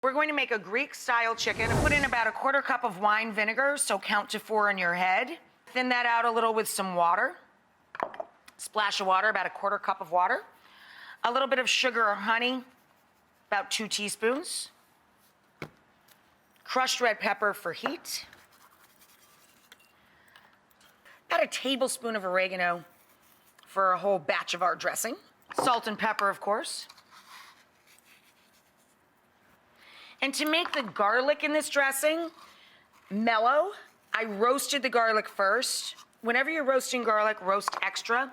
We're going to make a Greek-style chicken. Put in about a 1/4 cup of wine vinegar, so count to 4 in your head. Thin that out a little with some water. Splash of water, about a 1/4 cup of water. A little bit of sugar or honey, about 2 teaspoons. Crushed red pepper for heat. About a tablespoon of oregano for a whole batch of our dressing. Salt and pepper, of course. And to make the garlic in this dressing mellow, I roasted the garlic first. Whenever you're roasting garlic, roast extra.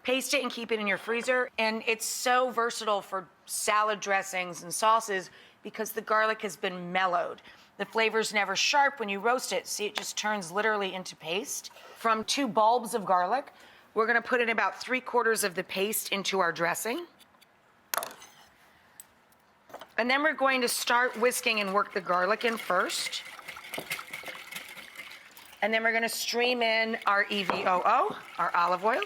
Paste it and keep it in your freezer. And it's so versatile for salad dressings and sauces because the garlic has been mellowed. The flavor's never sharp when you roast it. See, it just turns literally into paste. From 2 bulbs of garlic, we're gonna put in about 3/4 of the paste into our dressing. And then we're going to start whisking and work the garlic in first. And then we're gonna stream in our EVOO, our olive oil.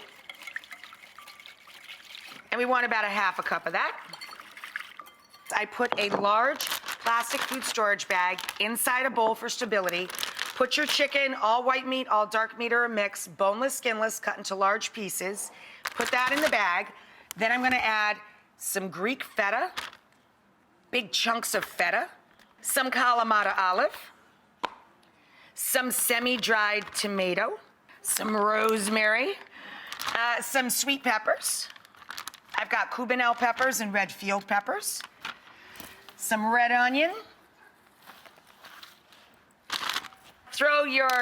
And we want about a 1/2 cup of that. I put a large plastic food storage bag inside a bowl for stability. Put your chicken, all white meat, all dark meat, or a mix, boneless, skinless, cut into large pieces. Put that in the bag. Then I'm gonna add some Greek feta, big chunks of feta, some Kalamata olive, some semi-dried tomato, some rosemary, some sweet peppers. I've got Cubanelle peppers and red field peppers, some red onion. Throw your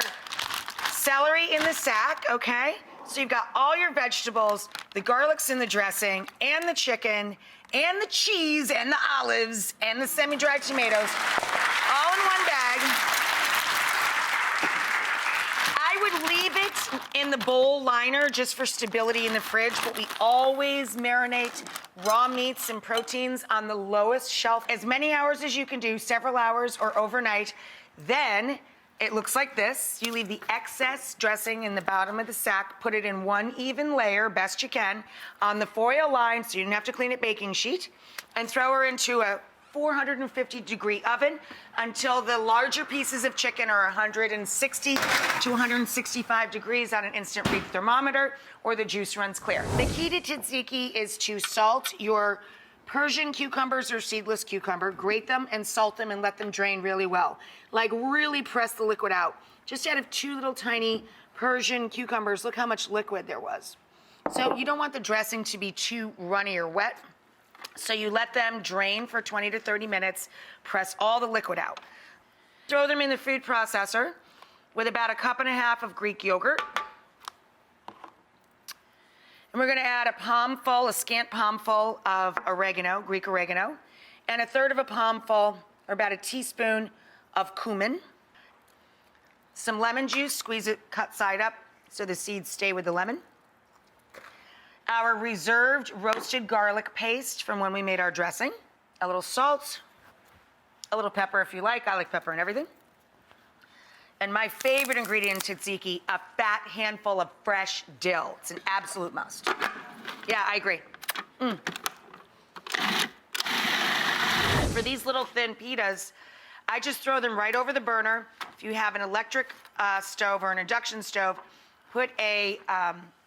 celery in the sack, okay? So you've got all your vegetables, the garlic's in the dressing, and the chicken, and the cheese, and the olives, and the semi-dried tomatoes, all in one bag. I would leave it in the bowl liner just for stability in the fridge, but we always marinate raw meats and proteins on the lowest shelf as many hours as you can do, several hours or overnight. Then it looks like this. You leave the excess dressing in the bottom of the sack, put it in one even layer, best you can, on the foil line so you don't have to clean it baking sheet, and throw her into a 450-degree oven until the larger pieces of chicken are 160 to 165 degrees on an instant read thermometer, or the juice runs clear. The key to tzatziki is to salt your Persian cucumbers or seedless cucumber, grate them and salt them and let them drain really well. Like really press the liquid out. Just out of 2 little tiny Persian cucumbers, look how much liquid there was. So you don't want the dressing to be too runny or wet. So you let them drain for 20 to 30 minutes, press all the liquid out. Throw them in the food processor with about 1.5 cups of Greek yogurt. And we're gonna add a scant palmful of oregano, Greek oregano, and 1/3 of a palmful, or about a teaspoon of cumin. Some lemon juice, squeeze it, cut side up so the seeds stay with the lemon. Our reserved roasted garlic paste from when we made our dressing. A little salt, a little pepper if you like. I like pepper and everything. And my favorite ingredient in tzatziki, a fat handful of fresh dill. It's an absolute must. Yeah, I agree. For these little thin pitas, I just throw them right over the burner. If you have an electric stove or an induction stove, put a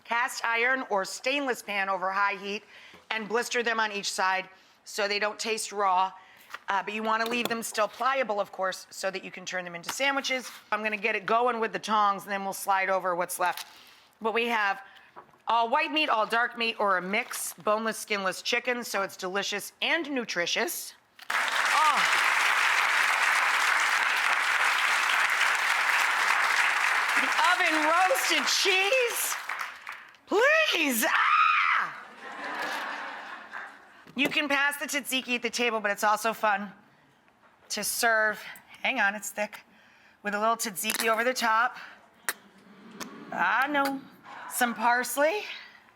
cast iron or stainless pan over high heat and blister them on each side so they don't taste raw. But you want to leave them still pliable, of course, so that you can turn them into sandwiches. I'm going to get it going with the tongs, and then we'll slide over what's left. But we have all white meat, all dark meat, or a mix, boneless, skinless chicken, so it's delicious and nutritious. Oh. The oven roasted cheese. Please. You can pass the tzatziki at the table, but it's also fun to serve. Hang on, it's thick. With a little tzatziki over the top. No. Some parsley,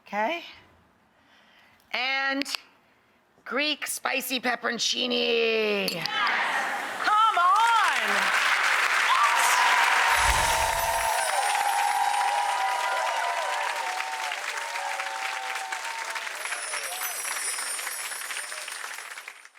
okay? And Greek spicy pepperoncini. Yes.